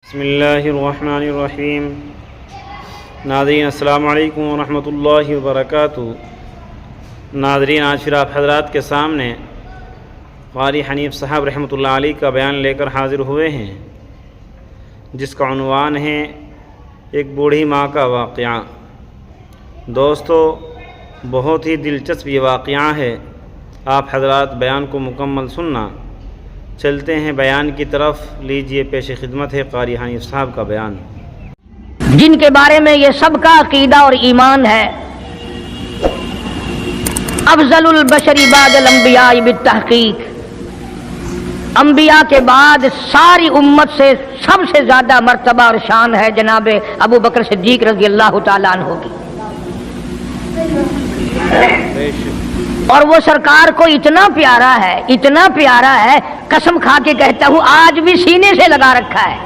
بسم اللہ الرحمن الرحیم۔ ناظرین السلام علیکم ورحمۃ اللہ وبرکاتہ۔ ناظرین، آج پھر آپ حضرات کے سامنے قاری حنیف صاحب رحمۃ اللہ علیہ کا بیان لے کر حاضر ہوئے ہیں، جس کا عنوان ہے ایک بوڑھی ماں کا واقعہ۔ دوستو، بہت ہی دلچسپ یہ واقعہ ہے، آپ حضرات بیان کو مکمل سننا۔ چلتے ہیں بیان کی طرف، لیجئے پیش خدمت ہے قاری حنیف صاحب کا بیان۔ جن کے بارے میں یہ سب کا عقیدہ اور ایمان ہے، افضل البشر بعد الانبیاء بالتحقیق، انبیاء کے بعد ساری امت سے سب سے زیادہ مرتبہ اور شان ہے جناب ابو بکر صدیق رضی اللہ تعالیٰ عنہ کی۔ اور وہ سرکار کو اتنا پیارا ہے، قسم کھا کے کہتا ہوں آج بھی سینے سے لگا رکھا ہے۔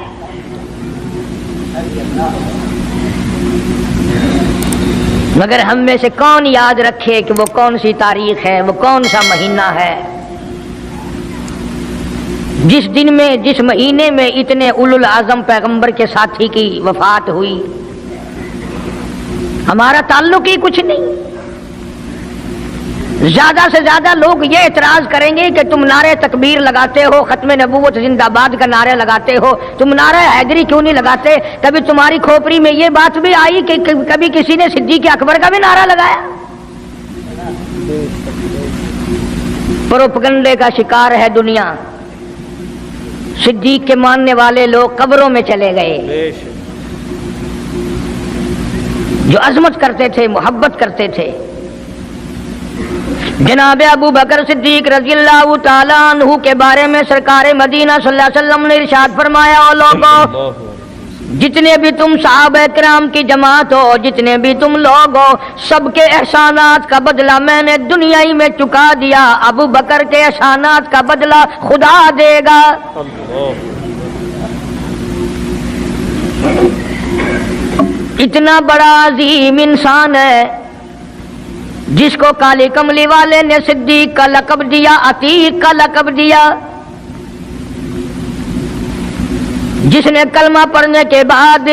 مگر ہم میں سے کون یاد رکھے کہ وہ کون سی تاریخ ہے، وہ کون سا مہینہ ہے جس دن میں، جس مہینے میں اتنے اولو العزم پیغمبر کے ساتھی کی وفات ہوئی۔ ہمارا تعلق ہی کچھ نہیں۔ زیادہ سے زیادہ لوگ یہ اعتراض کریں گے کہ تم نعرہ تکبیر لگاتے ہو، ختم نبوت زندہ باد کا نعرہ لگاتے ہو، تم نعرہ حیدری کیوں نہیں لگاتے؟ کبھی تمہاری کھوپڑی میں یہ بات بھی آئی کہ کبھی کسی نے صدیق اکبر کا بھی نعرہ لگایا؟ پروپگنڈے کا شکار ہے دنیا۔ صدیق کے ماننے والے لوگ قبروں میں چلے گئے، جو عظمت کرتے تھے، محبت کرتے تھے۔ جناب ابو بکر صدیق رضی اللہ تعالیٰ عنہ کے بارے میں سرکار مدینہ صلی اللہ علیہ وسلم نے ارشاد فرمایا، او لوگو، جتنے بھی تم صحابہ کرام کی جماعت ہو، جتنے بھی تم لوگ ہو، سب کے احسانات کا بدلہ میں نے دنیا ہی میں چکا دیا، ابو بکر کے احسانات کا بدلہ خدا دے گا۔ اتنا بڑا عظیم انسان ہے جس کو کالی کملی والے نے صدیق کا لقب دیا، عتیق کا لقب دیا، جس نے کلمہ پڑھنے کے بعد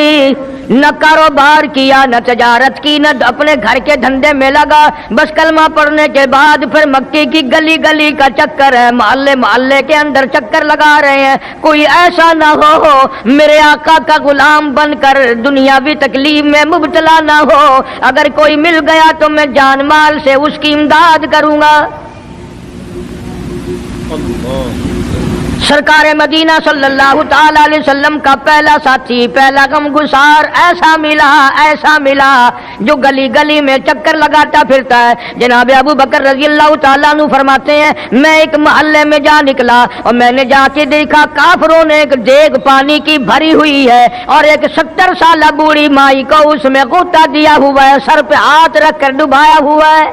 نہ کاروبار کیا، نہ تجارت کی، نہ اپنے گھر کے دھندے میں لگا، بس کلمہ پڑھنے کے بعد پھر مکی کی گلی گلی کا چکر ہے، محلے محلے کے اندر چکر لگا رہے ہیں۔ کوئی ایسا نہ ہو میرے آقا کا غلام بن کر دنیاوی تکلیف میں مبتلا نہ ہو، اگر کوئی مل گیا تو میں جان مال سے اس کی امداد کروں گا۔ سرکار مدینہ صلی اللہ تعالی علیہ وسلم کا پہلا ساتھی، پہلا غمگسار ایسا ملا جو گلی گلی میں چکر لگاتا پھرتا ہے۔ جناب ابو بکر رضی اللہ تعالیٰ عنہ فرماتے ہیں، میں ایک محلے میں جا نکلا اور میں نے جا کے دیکھا کافروں نے ایک دیگ پانی کی بھری ہوئی ہے اور ایک 70 سالہ بوڑھی مائی کو اس میں غوطہ دیا ہوا ہے، سر پہ ہاتھ رکھ کر ڈبایا ہوا ہے۔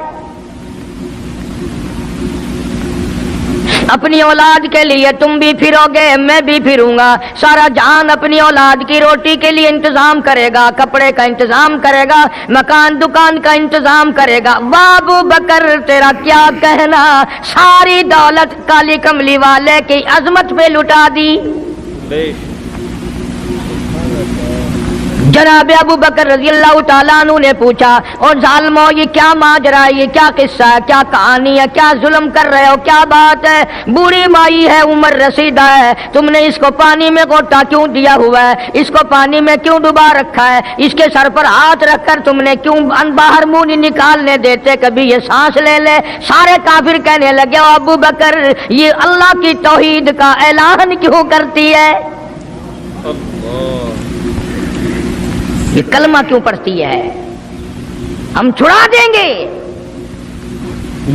اپنی اولاد کے لیے تم بھی پھرو گے، میں بھی پھروں گا۔ سارا جہان اپنی اولاد کی روٹی کے لیے انتظام کرے گا، کپڑے کا انتظام کرے گا، مکان دکان کا انتظام کرے گا۔ ابو بکر تیرا کیا کہنا، ساری دولت کالی کملی والے کی عظمت پہ لٹا دی۔ جناب ابو بکر رضی اللہ تعالیٰ عنہ نے پوچھا، اور ظالمو یہ کیا ماجرا ہے، یہ کیا قصہ ہے، کیا کہانی ہے، کیا ظلم کر رہے ہو، کیا بات ہے؟ بوڑھی مائی ہے، عمر رسیدہ ہے، تم نے اس کو پانی میں غوطہ کیوں دیا ہوا ہے، اس کو پانی میں کیوں ڈبا رکھا ہے، اس کے سر پر ہاتھ رکھ کر تم نے کیوں باہر منہ نہیں نکالنے دیتے، کبھی یہ سانس لے لے؟ سارے کافر کہنے لگے، او ابو بکر یہ اللہ کی توحید کا اعلان کیوں کرتی ہے، یہ کلمہ کیوں پڑھتی ہے، ہم چھڑا دیں گے۔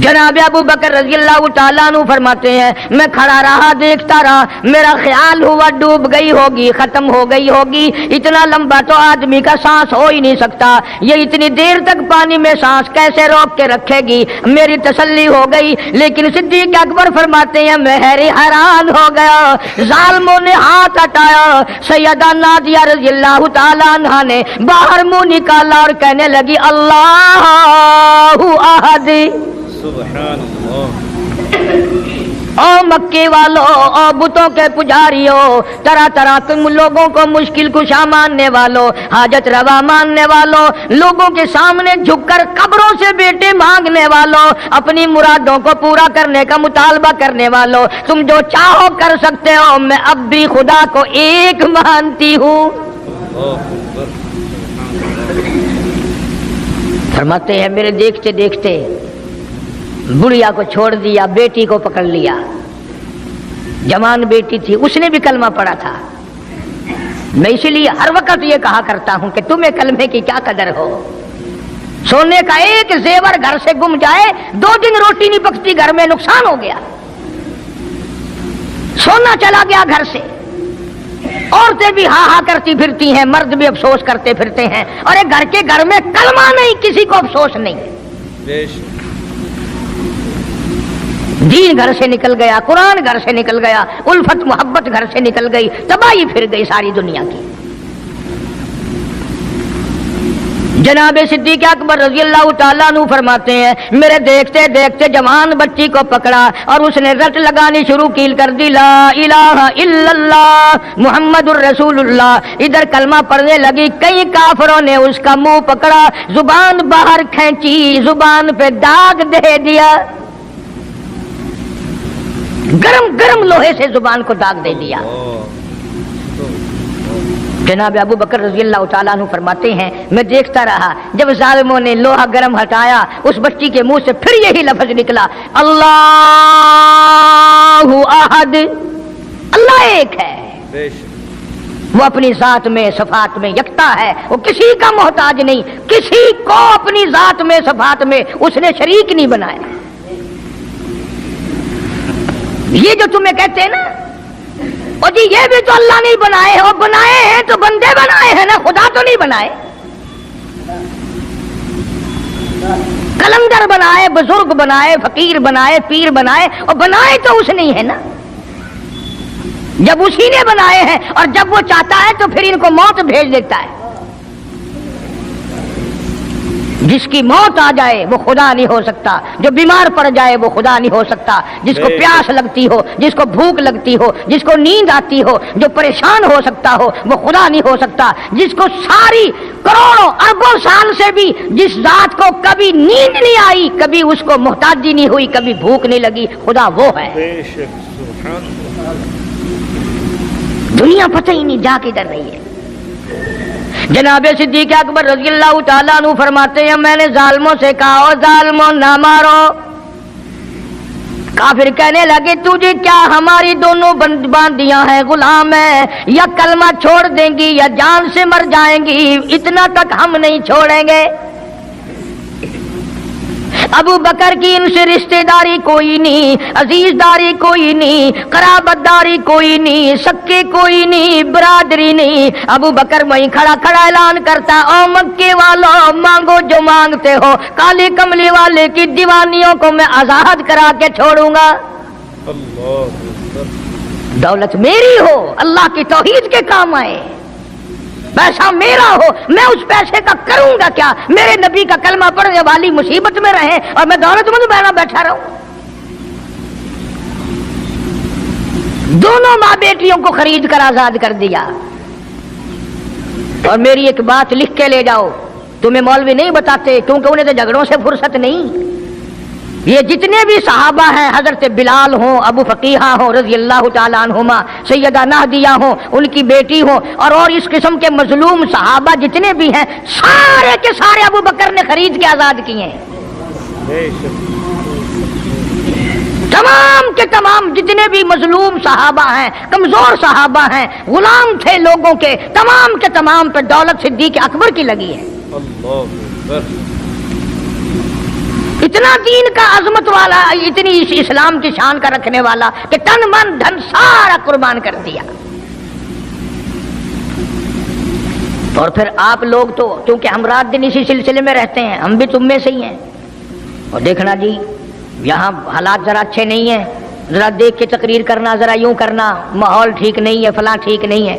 جناب ابو بکر رضی اللہ تعالیٰ عنہ فرماتے ہیں، میں کھڑا رہا، دیکھتا رہا، میرا خیال ہوا ڈوب گئی ہوگی، ختم ہو گئی ہوگی، اتنا لمبا تو آدمی کا سانس ہو ہی نہیں سکتا، یہ اتنی دیر تک پانی میں سانس کیسے روک کے رکھے گی؟ میری تسلی ہو گئی، لیکن صدیق اکبر فرماتے ہیں میں حیران ہو گیا۔ ظالموں نے ہاتھ ہٹایا، سیدہ نادیہ رضی اللہ تعالیٰ عنہا نے باہر منہ نکالا اور کہنے لگی، اللہ احد۔ سبحان اللہ۔ او مکے والوں، او بتوں کے پجاریوں، طرح طرح کے لوگوں کو مشکل کشا ماننے والوں، حاجت روا ماننے والوں، لوگوں کے سامنے جھک کر قبروں سے بیٹے مانگنے والوں، اپنی مرادوں کو پورا کرنے کا مطالبہ کرنے والوں، تم جو چاہو کر سکتے ہو، میں اب بھی خدا کو ایک مانتی ہوں۔ فرماتے ہیں میرے دیکھتے دیکھتے بڑھیا کو چھوڑ دیا، بیٹی کو پکڑ لیا، جوان بیٹی تھی، اس نے بھی کلمہ پڑھا تھا۔ میں اسی لیے ہر وقت یہ کہا کرتا ہوں کہ تمہیں کلمے کی کیا قدر ہو۔ سونے کا ایک زیور گھر سے گم جائے، 2 دن روٹی نہیں پکتی، گھر میں نقصان ہو گیا، سونا چلا گیا گھر سے۔ عورتیں بھی ہاں ہاں کرتی پھرتی ہیں، مرد بھی افسوس کرتے پھرتے ہیں، اور ایک گھر کے گھر میں کلمہ نہیں، کسی کو افسوس نہیں۔ دین گھر سے نکل گیا، قرآن گھر سے نکل گیا، الفت محبت گھر سے نکل گئی، تباہی پھر گئی ساری دنیا کی۔ جناب صدیق اکبر رضی اللہ تعالیٰ عنہ فرماتے ہیں میرے دیکھتے دیکھتے جوان بچی کو پکڑا اور اس نے رٹ لگانی شروع کی کر دی، لا الہ الا اللہ محمد الرسول اللہ۔ ادھر کلمہ پڑھنے لگی، کئی کافروں نے اس کا منہ پکڑا، زبان باہر کھینچی، زبان پہ داغ دے دیا، گرم گرم لوہے سے زبان کو داغ دے دیا۔ جناب ابو بکر رضی اللہ تعالیٰ عنہ فرماتے ہیں میں دیکھتا رہا، جب ظالموں نے لوہا گرم ہٹایا، اس بچی کے منہ سے پھر یہی لفظ نکلا، اللہ احد، اللہ ایک ہے، وہ اپنی ذات میں صفات میں یکتا ہے، وہ کسی کا محتاج نہیں، کسی کو اپنی ذات میں صفات میں اس نے شریک نہیں بنایا۔ یہ جو تمہیں کہتے ہیں نا اور جی یہ بھی تو اللہ نہیں بنائے، اور بنائے ہیں تو بندے بنائے ہیں نا، خدا تو نہیں بنائے۔ کلندر بنائے، بزرگ بنائے، فقیر بنائے، پیر بنائے، اور بنائے تو اس نہیں ہے نا۔ جب اسی نے بنائے ہیں اور جب وہ چاہتا ہے تو پھر ان کو موت بھیج دیتا ہے۔ جس کی موت آ جائے وہ خدا نہیں ہو سکتا، جو بیمار پڑ جائے وہ خدا نہیں ہو سکتا، جس کو پیاس لگتی ہو، جس کو بھوک لگتی ہو، جس کو نیند آتی ہو، جو پریشان ہو سکتا ہو وہ خدا نہیں ہو سکتا، جس کو ساری کروڑوں اربوں سال سے بھی جس ذات کو کبھی نیند نہیں آئی، کبھی اس کو محتاجی نہیں ہوئی، کبھی بھوک نہیں لگی، خدا وہ ہے۔ دنیا پتہ ہی نہیں جا کدھر رہی ہے۔ جناب صدیق اکبر رضی اللہ تعالیٰ عنہ فرماتے ہیں میں نے ظالموں سے کہا او ظالموں نہ مارو۔ کافر کہنے لگے تجھے کیا ہماری دونوں باندیاں ہیں، غلام ہیں، یا کلمہ چھوڑ دیں گی یا جان سے مر جائیں گی، اتنا تک ہم نہیں چھوڑیں گے۔ ابو بکر کی ان سے رشتہ داری کوئی نہیں، عزیز داری کوئی نہیں، قرابت داری کوئی نہیں، سکے کوئی نہیں، برادری نہیں۔ ابو بکر وہیں کھڑا کھڑا اعلان کرتا او مکے والوں مانگو جو مانگتے ہو، کالی کملی والے کی دیوانیوں کو میں آزاد کرا کے چھوڑوں گا۔ دولت میری ہو، اللہ کی توحید کے کام آئے، پیسہ میرا ہو، میں اس پیسے کا کروں گا کیا؟ میرے نبی کا کلمہ پڑھنے والی مصیبت میں رہے اور میں دولت مند بیٹھا رہوں۔ دونوں ماں بیٹیوں کو خرید کر آزاد کر دیا۔ اور میری ایک بات لکھ کے لے جاؤ، تمہیں مولوی نہیں بتاتے کیونکہ انہیں تو جھگڑوں سے فرصت نہیں۔ یہ جتنے بھی صحابہ ہیں، حضرت بلال ہوں، ابو فقیہہ ہوں رضی اللہ تعالیٰ عنہما، سیدہ نہدیہ ہوں، ان کی بیٹی ہوں، اور اس قسم کے مظلوم صحابہ جتنے بھی ہیں، سارے کے سارے ابو بکر نے خرید کے آزاد کیے ہیں۔ تمام کے تمام جتنے بھی مظلوم صحابہ ہیں، کمزور صحابہ ہیں، غلام تھے لوگوں کے، تمام کے تمام پہ دولت صدیق اکبر کی لگی ہے۔ اتنا دین کا عظمت والا، اتنی اسلام کی شان کا رکھنے والا کہ تن من دھن سارا قربان کر دیا۔ اور پھر آپ لوگ تو کیونکہ ہم رات دن اسی سلسلے میں رہتے ہیں، ہم بھی تم میں سے ہی ہیں، اور دیکھنا جی یہاں حالات ذرا اچھے نہیں ہیں، ذرا دیکھ کے تقریر کرنا، ذرا یوں کرنا، ماحول ٹھیک نہیں ہے، فلاں ٹھیک نہیں ہے۔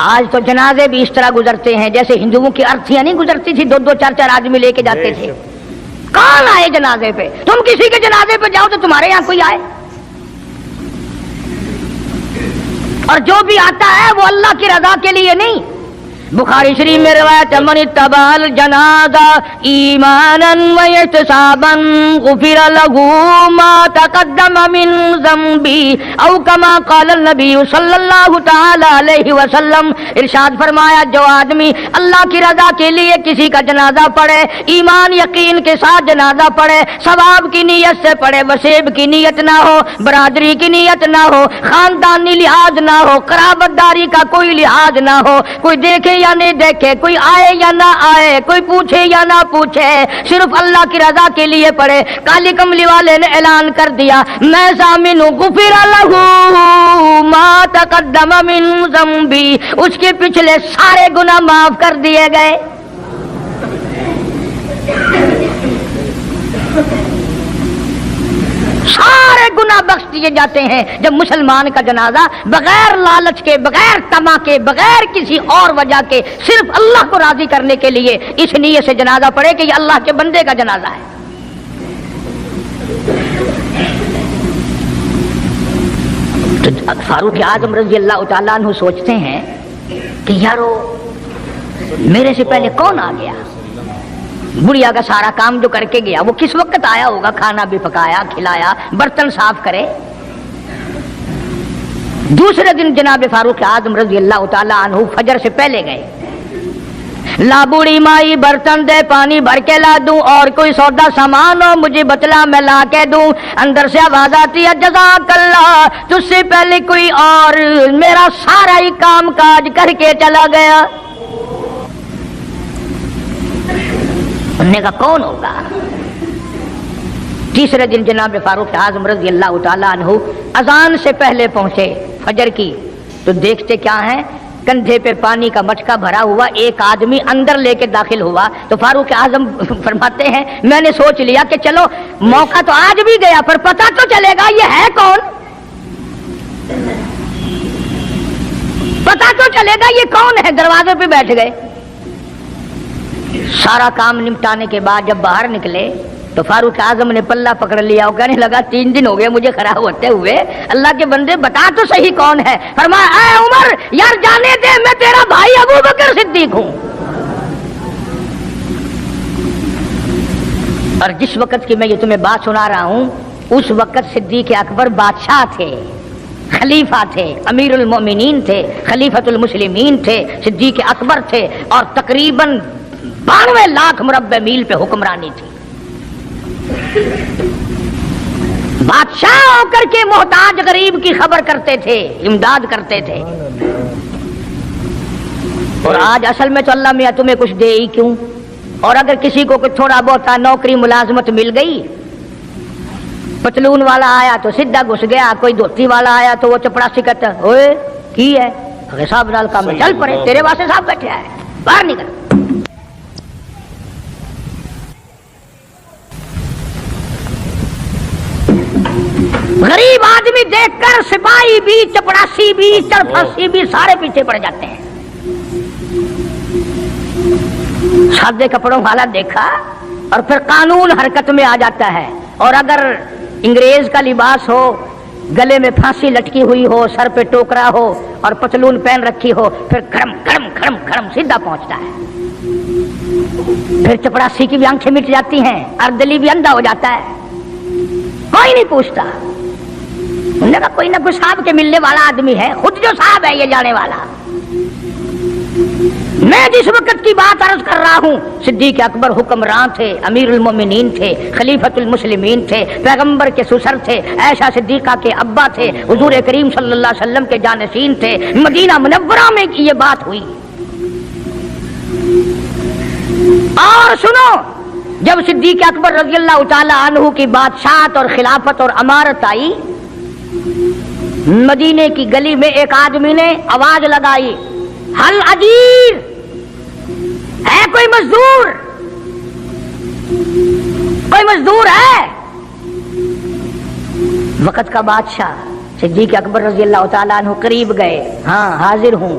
آج تو جنازے بھی اس طرح گزرتے ہیں جیسے ہندوؤں کی ارتھیاں نہیں گزرتی تھی، 2 4 4 آدمی لے کے جاتے تھے. کون آئے جنازے پہ؟ تم کسی کے جنازے پہ جاؤ تو تمہارے یہاں کوئی آئے؟ اور جو بھی آتا ہے وہ اللہ کی رضا کے لیے نہیں. بخاری شریف میں روایت من اتبع الجنازہ ایمانا واحتسابا غفر له ما تقدم من ذنبه او كما قال النبی صلی اللہ تعالی علیہ وسلم. ارشاد فرمایا جو آدمی اللہ کی رضا کے لیے کسی کا جنازہ پڑھے، ایمان یقین کے ساتھ جنازہ پڑھے، ثواب کی نیت سے پڑھے، وسیب کی نیت نہ ہو، برادری کی نیت نہ ہو، خاندانی لحاظ نہ ہو، قرابت داری کا کوئی لحاظ نہ ہو، کوئی دیکھے یا نہیں دیکھے، کوئی آئے یا نہ آئے، کوئی پوچھے یا نہ پوچھے، صرف اللہ کی رضا کے لیے پڑھے. کالی کملی والے نے اعلان کر دیا میں ضامن ہوں، غفر له ما تقدم من ذنبی، اس کے پچھلے سارے گناہ معاف کر دیے گئے. سارے گناہ بخش دیے جاتے ہیں جب مسلمان کا جنازہ بغیر لالچ کے، بغیر طمع کے، بغیر کسی اور وجہ کے، صرف اللہ کو راضی کرنے کے لیے اس نیت سے جنازہ پڑھے کہ یہ اللہ کے بندے کا جنازہ ہے. تو فاروق اعظم رضی اللہ تعالیٰ عنہ سوچتے ہیں کہ یارو میرے سے پہلے کون آ گیا؟ بڑھیا کا سارا کام جو کر کے گیا وہ کس وقت آیا ہوگا؟ کھانا بھی پکایا، کھلایا، برتن صاف کرے. دوسرے دن جناب فاروق اعظم رضی اللہ تعالیٰ عنہ فجر سے پہلے گئے. لا بوڑھی مائی برتن دے، پانی بھر کے لا دوں، اور کوئی سودا سامان ہو مجھے بتلا میں لا کے دوں. اندر سے آواز آتی ہے جزاک اللہ، تجھ سے پہلے کوئی اور میرا سارا ہی کام کاج کر کے چلا گیا. انہوں نے کہا کون ہوگا؟ تیسرے دن جناب فاروق اعظم رضی اللہ تعالیٰ عنہ اذان سے پہلے پہنچے فجر کی، تو دیکھتے کیا ہیں، کندھے پہ پانی کا مٹکا بھرا ہوا ایک آدمی اندر لے کے داخل ہوا. تو فاروق اعظم فرماتے ہیں میں نے سوچ لیا کہ چلو موقع تو آج بھی گیا پر پتہ تو چلے گا یہ ہے کون، پتہ تو چلے گا یہ کون ہے. دروازے پہ بیٹھ گئے. سارا کام نمٹانے کے بعد جب باہر نکلے تو فاروق اعظم نے پلہ پکڑ لیا اور کہنے لگا 3 دن ہو گئے مجھے کھڑا ہوتے ہوئے، اللہ کے بندے بتا تو صحیح کون ہے. فرمایا اے عمر یار جانے دے، میں تیرا بھائی ابو بکر صدیق ہوں. اور جس وقت کی میں یہ تمہیں بات سنا رہا ہوں اس وقت صدیق اکبر بادشاہ تھے، خلیفہ تھے، امیر المومنین تھے، خلیفۃ المسلمین تھے، صدیق اکبر تھے، اور تقریباً 92 لاکھ مربع میل پہ حکمرانی تھی. بادشاہ ہو کر کے محتاج غریب کی خبر کرتے تھے، امداد کرتے تھے. اور آج اصل میں تو اللہ میاں تمہیں کچھ دے ہی کیوں، اور اگر کسی کو کچھ تھوڑا بہت نوکری ملازمت مل گئی، پتلون والا آیا تو سیدھا گھس گیا، کوئی دھوتی والا آیا تو وہ چپڑاسی کہتا ہوئے کی ہے صاحب نال کام میں چل پڑے، تیرے واسطے صاحب بیٹھے آئے، باہر نکل. غریب آدمی دیکھ کر سپاہی بھی، چپڑاسی بھی، چرفاسی بھی سارے پیچھے پڑ جاتے ہیں. سادے کپڑوں والا دیکھا اور پھر قانون حرکت میں آ جاتا ہے. اور اگر انگریز کا لباس ہو، گلے میں پھانسی لٹکی ہوئی ہو، سر پہ ٹوکرا ہو اور پتلون پہن رکھی ہو، پھر کھڑم کھڑم کھڑم کھڑم سیدھا پہنچتا ہے. پھر چپڑاسی کی بھی آنکھیں مٹ جاتی ہیں، اردلی بھی اندھا ہو جاتا ہے، کوئی نہیں پوچھتا. انہوں نے کہا کوئی نہ کوئی صاحب کے ملنے والا آدمی ہے، خود جو صاحب ہے یہ جانے والا. میں جس وقت کی بات عرض کر رہا ہوں صدیق اکبر حکمران تھے، امیر المومنین تھے، خلیفۃ المسلمین تھے، پیغمبر کے سسر تھے، عائشہ صدیقہ کے ابا تھے، حضور کریم صلی اللہ علیہ وسلم کے جانشین تھے. مدینہ منورہ میں یہ بات ہوئی. اور سنو، جب صدیق اکبر رضی اللہ تعالی عنہ کی بادشاہت اور خلافت اور امارت آئی، مدینے کی گلی میں ایک آدمی نے آواز لگائی حل اجیر، ہے کوئی مزدور؟ کوئی مزدور ہے؟ وقت کا بادشاہ صدیق اکبر رضی اللہ تعالیٰ عنہ قریب گئے، ہاں حاضر ہوں.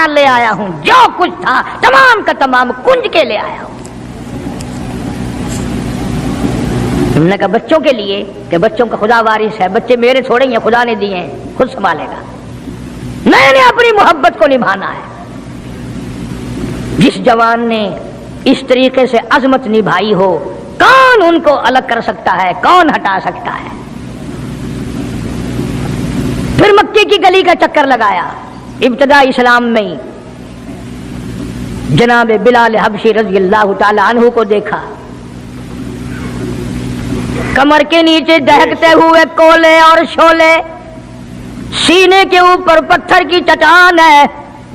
سارا لے آیا ہوں، جو کچھ تھا تمام کا تمام کنج کے لے آیا ہوں۔ ہم نے کہا بچوں کے لیے کہ بچوں کا خدا وارث ہے، بچے میرے تھوڑے ہیں، خدا نے دیے ہیں، خود سنبھالے گا۔ میں نے اپنی محبت کو نبھانا ہے۔ جس جوان نے اس طریقے سے عظمت نبھائی ہو، کون ان کو الگ کر سکتا ہے، کون ہٹا سکتا ہے؟ پھر مکے کی گلی کا چکر لگایا، ابتدا اسلام میں ہی جناب بلال حبشی رضی اللہ تعالی عنہ کو دیکھا، کمر کے نیچے دہکتے ہوئے کولے اور شولے، سینے کے اوپر پتھر کی چٹان ہے۔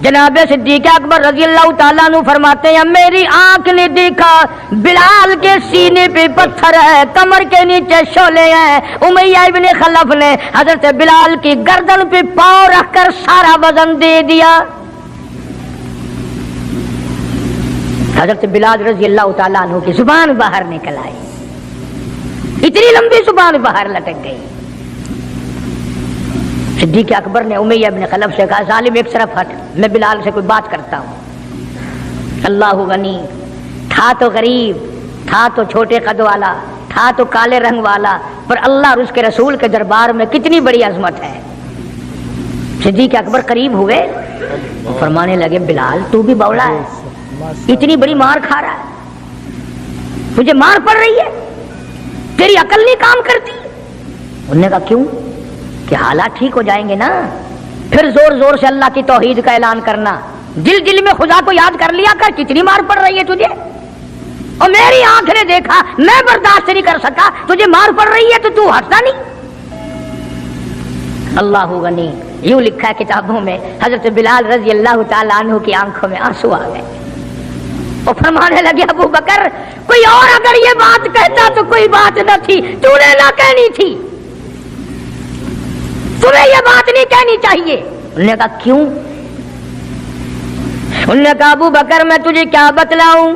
جناب صدیق اکبر رضی اللہ تعالیٰ عنہ فرماتے ہیں میری آنکھ نے دیکھا بلال کے سینے پہ پتھر ہے، کمر کے نیچے شولے ہیں۔ امیہ ابن خلف نے حضرت بلال کی گردن پہ پاؤں رکھ کر سارا وزن دے دیا۔ حضرت بلال رضی اللہ تعالیٰ عنہ کی زبان باہر نکل آئی، اتنی لمبی زبان باہر لٹک گئی۔ صدیق اکبر نے امیہ ابن خلف سے کہا ظالم ایک طرف ہٹ، میں بلال سے کوئی بات کرتا ہوں۔ اللہ غنی، تھا تو غریب، تھا تو چھوٹے قد والا، تھا تو کالے رنگ والا، پر اللہ اور اس کے رسول کے دربار میں کتنی بڑی عظمت ہے۔ صدیق اکبر قریب ہوئے، فرمانے لگے بلال تو بھی بولا ہے، اتنی بڑی مار کھا رہا ہے، تجھے مار پڑ رہی ہے، تیری عقل نہیں کام کرتی؟ انہوں نے کہا کیوں؟ کہ حالات ٹھیک ہو جائیں گے نا، پھر زور زور سے اللہ کی توحید کا اعلان کرنا، دل دل میں خدا کو یاد کر لیا کر، کتنی مار پڑ رہی ہے تجھے، اور میری آنکھ نے دیکھا، میں برداشت نہیں کر سکا، تجھے مار پڑ رہی ہے تو ہٹتا نہیں۔ اللہ غنی، یوں لکھا ہے کتابوں میں حضرت بلال رضی اللہ تعالیٰ عنہ کی آنکھوں میں آنسو آ گئے، وہ فرمانے لگے ابو بکر کوئی اور اگر یہ بات کہتا تو کوئی بات نہ تھی، تو نے نہ کہنی تھی، تمہیں یہ بات نہیں کہنی چاہیے۔ انہوں نے کہا کیوں؟ انہوں نے کہا ابو بکر میں تجھے کیا بتلاؤں،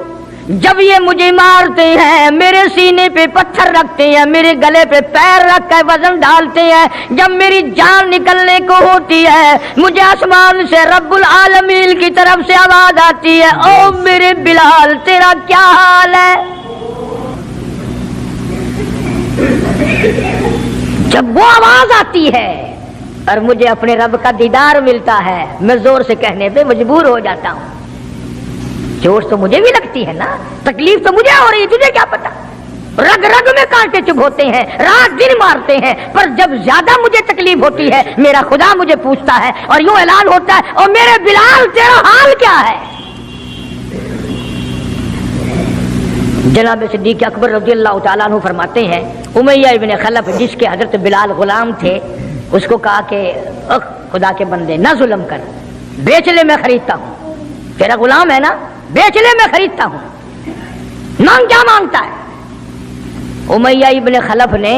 جب یہ مجھے مارتے ہیں میرے سینے پہ پتھر رکھتے ہیں، میرے گلے پہ پیر رکھ کر وزن ڈالتے ہیں، جب میری جان نکلنے کو ہوتی ہے مجھے آسمان سے رب العالمین کی طرف سے آواز آتی ہے او میرے بلال تیرا کیا حال ہے؟ جب وہ آواز آتی ہے اور مجھے اپنے رب کا دیدار ملتا ہے، میں زور سے کہنے پہ مجبور ہو جاتا ہوں۔ چوٹ تو مجھے بھی لگتی ہے نا، تکلیف تو مجھے ہو رہی ہے، تجھے کیا پتا؟ رگ رگ میں کانٹے چبھوتے ہیں، رات دن مارتے ہیں، پر جب زیادہ مجھے تکلیف ہوتی ہے میرا خدا مجھے پوچھتا ہے اور یوں اعلان ہوتا ہے اور میرے بلال تیرا حال کیا ہے؟ جناب صدیق اکبر رضی اللہ تعالیٰ عنہ فرماتے ہیں امیہ ابن خلف جس کے حضرت بلال غلام تھے، اس کو کہا کہ خدا کے بندے نہ ظلم کر، بیچ لے میں خریدتا ہوں، تیرا غلام ہے نا، بیچ لے میں خریدتا ہوں، مانگ کیا مانگتا ہے؟ امیہ ابن خلف نے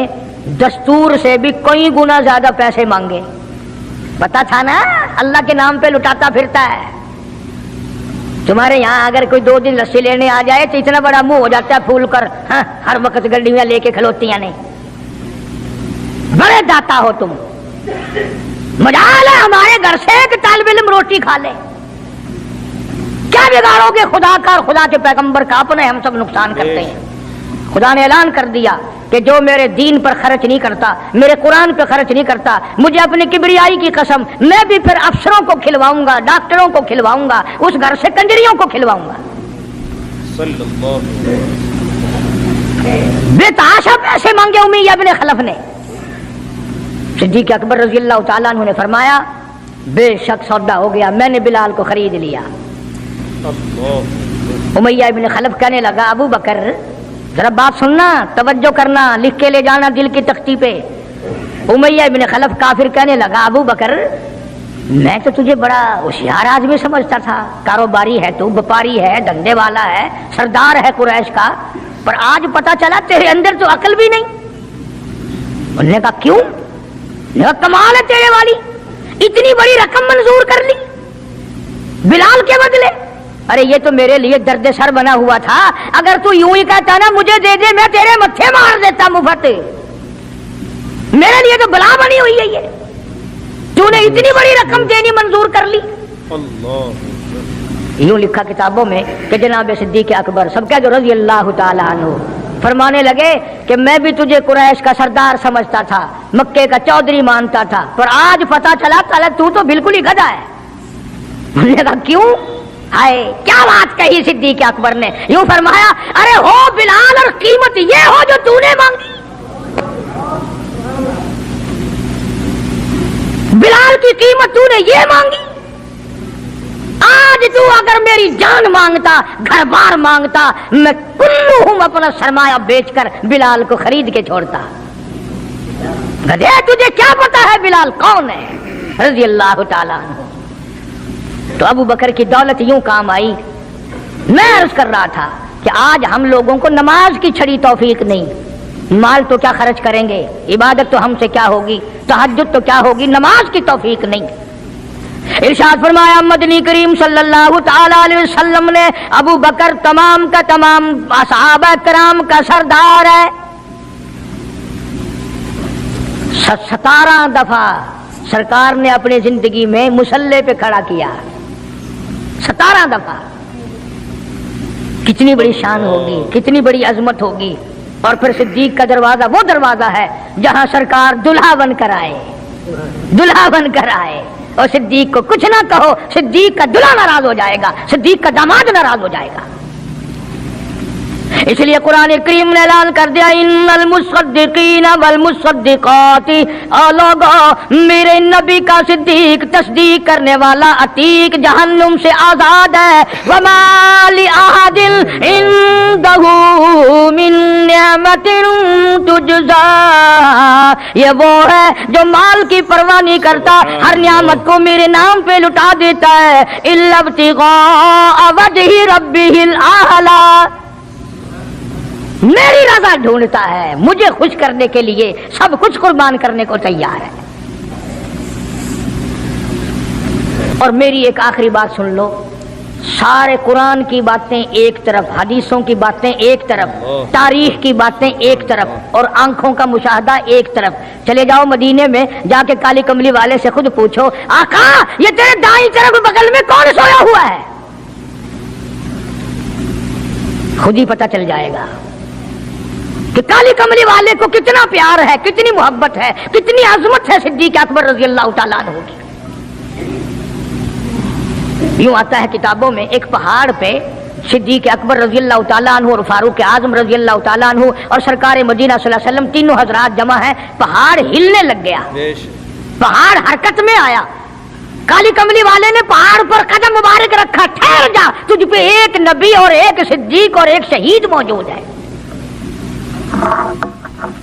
دستور سے بھی کئی گنا زیادہ پیسے مانگے، پتا تھا نا اللہ کے نام پہ لٹاتا پھرتا ہے۔ تمہارے یہاں اگر کوئی 2 دن لسی لینے آ جائے تو اتنا بڑا منہ ہو جاتا ہے پھول کر، ہاں ہر وقت گڈیاں لے کے کھلوتیاں نہیں، بڑے داتا ہو تم، مجال ہے ہمارے گھر سے ایک طالب علم روٹی کھا لے، کیا بگاڑو گے خدا کا اور خدا کے پیغمبر کا؟ اپنے ہم سب نقصان کرتے ہیں۔ خدا نے اعلان کر دیا کہ جو میرے دین پر خرچ نہیں کرتا، میرے قرآن پہ خرچ نہیں کرتا، مجھے اپنی کبریائی کی قسم میں بھی پھر افسروں کو کھلواؤں گا، ڈاکٹروں کو کھلواؤں گا، اس گھر سے کنجریوں کو کھلواؤں گا۔ بے تحاشا پیسے مانگے امیہ ابن خلف نے۔ صدیق اکبر رضی اللہ تعالیٰ عنہ نے فرمایا بے شک سودا ہو گیا، میں نے بلال کو خرید لیا۔ امیہ ابن خلف کہنے لگا ابو بکر ذرا بات سننا، توجہ کرنا، لکھ کے لے جانا دل کی تختی پہ۔ امیہ ابن خلف کافر کہنے لگا ابو بکر میں تو تجھے بڑا ہوشیار آدمی سمجھتا تھا، کاروباری ہے تو، وپاری ہے، دھندے والا ہے، سردار ہے قریش کا، پر آج پتا چلا تیرے اندر تو عقل بھی نہیں۔ انہوں نے کہا کیوں؟ کمال ہے تیرے والی، اتنی بڑی رقم منظور کر لی بلال کے بدلے؟ ارے یہ تو میرے لیے درد سر بنا ہوا تھا، اگر تو یوں ہی کہتا نا مجھے دے دے میں تیرے متھے مار دیتا مفت، میرے لیے تو بلا بنی ہوئی ہے یہ، تو نے اتنی بڑی رقم دینی منظور کر لی۔ اللہ یوں لکھا کتابوں میں کہ جناب صدیق اکبر سب کا جو رضی اللہ تعالیٰ عنہ فرمانے لگے کہ میں بھی تجھے قریش کا سردار سمجھتا تھا، مکے کا چودھری مانتا تھا، پر آج پتا چلا تو تو بالکل ہی گدھا ہے۔ انہوں نے کہا کیوں؟ ہائے کیا بات کہی صدیق اکبر نے، یوں فرمایا ارے ہو بلال اور قیمت یہ ہو جو تو نے مانگی، بلال کی قیمت تو نے یہ مانگی، آج تو اگر میری جان مانگتا، گھر بار مانگتا، میں کلہم اپنا سرمایہ بیچ کر بلال کو خرید کے چھوڑتا۔ گدھے تجھے کیا پتا ہے بلال کون ہے؟ رضی اللہ تعالیٰ عنہ۔ تو ابو بکر کی دولت یوں کام آئی۔ میں عرض کر رہا تھا کہ آج ہم لوگوں کو نماز کی چھڑی توفیق نہیں، مال تو کیا خرچ کریں گے، عبادت تو ہم سے کیا ہوگی، تہجد تو کیا ہوگی، نماز کی توفیق نہیں۔ ارشاد فرمایا مدنی کریم صلی اللہ تعالی علیہ وسلم نے ابو بکر تمام کا تمام صحابہ کرام کا سردار ہے۔ 17 دفعہ سرکار نے اپنی زندگی میں مصلی پہ کھڑا کیا، 17 دفعہ۔ کتنی بڑی شان ہوگی، کتنی بڑی عظمت ہوگی۔ اور پھر صدیق کا دروازہ وہ دروازہ ہے جہاں سرکار دلہا بن کر آئے، دلہا بن کر آئے۔ اور صدیق کو کچھ نہ کہو، صدیق کا دلہا ناراض ہو جائے گا، صدیق کا داماد ناراض ہو جائے گا۔ اس لیے قرآن کریم نے اعلان کر دیا ان المصدقین والمصدقات، اور لوگو میرے نبی کا صدیق تصدیق کرنے والا عتیق جہنم سے آزاد ہے۔ وما لأحد عنده من نعمت تجزا، یہ وہ ہے جو مال کی پرواہ نہیں کرتا، ہر نعمت کو میرے نام پہ لٹا دیتا ہے، الا ابتغاء وجہ ربہ الاعلی، میری رضا ڈھونڈتا ہے، مجھے خوش کرنے کے لیے سب کچھ قربان کرنے کو تیار ہے۔ اور میری ایک آخری بات سن لو، سارے قرآن کی باتیں ایک طرف، حدیثوں کی باتیں ایک طرف، تاریخ کی باتیں ایک طرف، اور آنکھوں کا مشاہدہ ایک طرف۔ چلے جاؤ مدینے میں، جا کے کالی کملی والے سے خود پوچھو آقا یہ تیرے دائیں طرف بغل میں کون سویا ہوا ہے، خود ہی پتہ چل جائے گا کہ کالی کملی والے کو کتنا پیار ہے، کتنی محبت ہے، کتنی عظمت ہے صدیق اکبر رضی اللہ تعالیٰ عنہ کی۔ یوں آتا ہے کتابوں میں ایک پہاڑ پہ صدیق اکبر رضی اللہ تعالیٰ عنہ اور فاروق اعظم رضی اللہ تعالیٰ عنہ اور سرکار مدینہ صلی اللہ علیہ وسلم تینوں حضرات جمع ہیں، پہاڑ ہلنے لگ گیا، پہاڑ حرکت میں آیا۔ کالی کملی والے نے پہاڑ پر قدم مبارک رکھا، ٹھہر جا، تجھ پہ ایک نبی اور ایک صدیق اور ایک شہید موجود ہے۔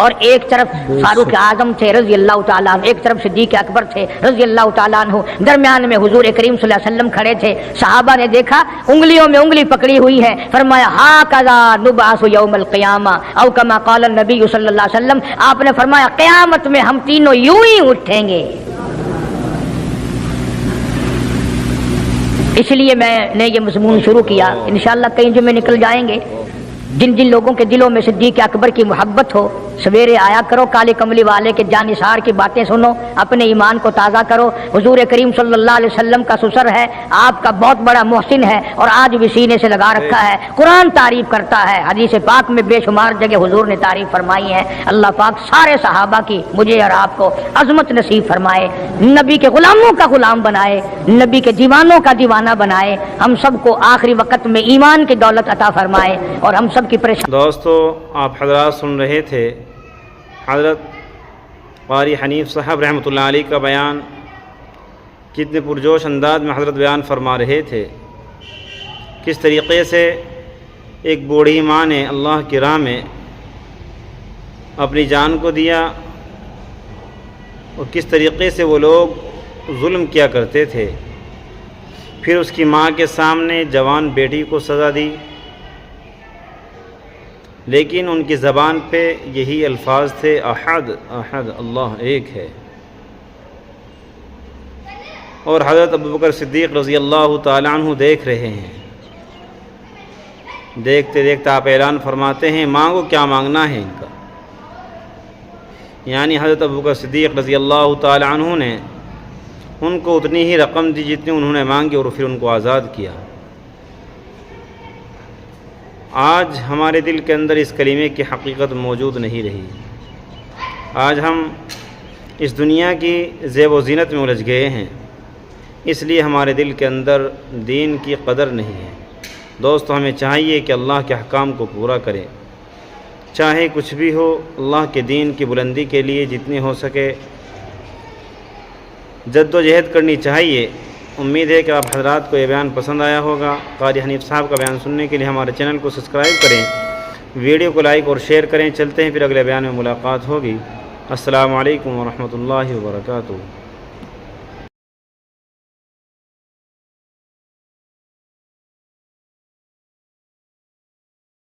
اور ایک طرف فاروق اعظم تھے رضی اللہ تعالیٰ عنہ، ایک طرف صدیق اکبر تھے رضی اللہ تعالیٰ عنہ، درمیان میں حضور کریم صلی اللہ علیہ وسلم کھڑے تھے۔ صحابہ نے دیکھا انگلیوں میں انگلی پکڑی ہوئی ہے، فرمایا ہاکذا نبعث یوم القیامہ، او کما قال النبی صلی اللہ علیہ وسلم، آپ نے فرمایا قیامت میں ہم تینوں یوں ہی اٹھیں گے۔ اس لیے میں نے یہ مضمون شروع کیا، انشاءاللہ کئی جمعے نکل جائیں گے۔ جن جن لوگوں کے دلوں میں صدیق اکبر کی محبت ہو، سویرے آیا کرو، کالے کملی والے کے جانثار کی باتیں سنو، اپنے ایمان کو تازہ کرو۔ حضور کریم صلی اللہ علیہ وسلم کا سسر ہے، آپ کا بہت بڑا محسن ہے، اور آج بھی سینے سے لگا رکھا ہے، قرآن تعریف کرتا ہے، حدیث پاک میں بے شمار جگہ حضور نے تعریف فرمائی ہے۔ اللہ پاک سارے صحابہ کی مجھے اور آپ کو عظمت نصیب فرمائے، نبی کے غلاموں کا غلام بنائے، نبی کے دیوانوں کا دیوانہ بنائے، ہم سب کو آخری وقت میں ایمان کی دولت عطا فرمائے، اور ہم سب کی پریشان۔ دوستو آپ حضرات سن رہے تھے حضرت قاری حنیف صاحب رحمۃ اللہ علیہ کا بیان، کتنے پرجوش انداز میں حضرت بیان فرما رہے تھے، کس طریقے سے ایک بوڑھی ماں نے اللہ کی راہ میں اپنی جان کو دیا، اور کس طریقے سے وہ لوگ ظلم کیا کرتے تھے، پھر اس کی ماں کے سامنے جوان بیٹی کو سزا دی، لیکن ان کی زبان پہ یہی الفاظ تھے احد احد، اللہ ایک ہے۔ اور حضرت ابوبکر صدیق رضی اللہ تعالیٰ عنہ دیکھ رہے ہیں، دیکھتے دیکھتے آپ اعلان فرماتے ہیں مانگو کیا مانگنا ہے ان کا۔ یعنی حضرت ابوبکر صدیق رضی اللہ تعالیٰ عنہ نے ان کو اتنی ہی رقم دی جتنی انہوں نے مانگی اور پھر ان کو آزاد کیا۔ آج ہمارے دل کے اندر اس کلمے کی حقیقت موجود نہیں رہی۔ آج ہم اس دنیا کی زیب و زینت میں الجھ گئے ہیں، اس لیے ہمارے دل کے اندر دین کی قدر نہیں ہے۔ دوستو، ہمیں چاہیے کہ اللہ کے احکام کو پورا کریں، چاہے کچھ بھی ہو۔ اللہ کے دین کی بلندی کے لیے جتنی ہو سکے جد و جہد کرنی چاہیے۔ امید ہے کہ آپ حضرات کو یہ بیان پسند آیا ہوگا۔ قاری حنیف صاحب کا بیان سننے کے لیے ہمارے چینل کو سبسکرائب کریں، ویڈیو کو لائک اور شیئر کریں۔ چلتے ہیں پھر اگلے بیان میں ملاقات ہوگی۔ السلام علیکم ورحمۃ اللہ وبرکاتہ۔